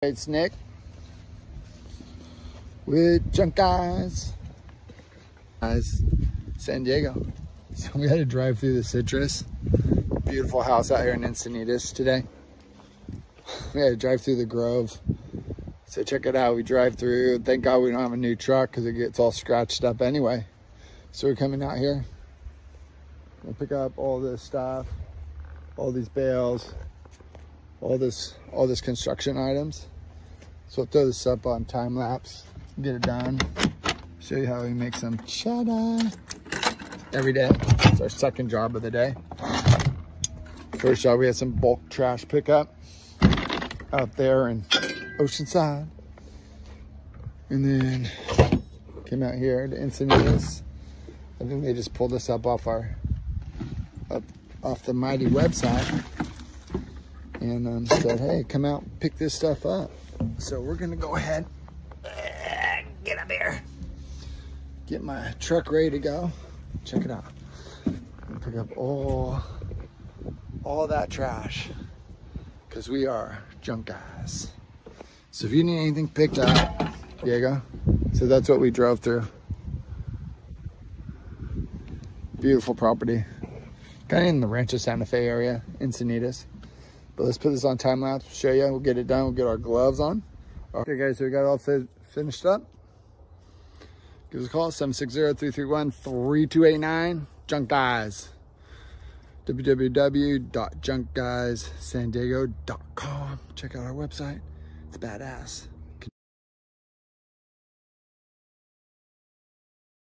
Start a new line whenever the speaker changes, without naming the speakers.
It's Nick with Junk Guys, San Diego. So we had to drive through the citrus. Beautiful house out here in Encinitas today. We had to drive through the grove. So check it out. We drive through. Thank God we don't have a new truck because it gets all scratched up anyway. So we're coming out here. We'll pick up all this stuff, all these bales, all this construction items. So we'll throw this up on time lapse, get it done, show you how we make some cheddar every day. It's our second job of the day. First job, we had some bulk trash pickup out there in Oceanside, and then came out here to Encinitas. I think they just pulled us up off the mighty website and said, hey, come out and pick this stuff up. So we're gonna go ahead, get up here, get my truck ready to go. Check it out. Pick up all that trash because we are junk guys. So if you need anything picked up, Diego. So that's what we drove through. Beautiful property. Kind of in the Rancho Santa Fe area, Encinitas. But let's put this on time lapse, show you, we'll get it done, we'll get our gloves on. Okay guys, so we got it all finished up. Give us a call, 760-331-3289, Junk Guys. www.junkguyssandiego.com. Check out our website, it's badass.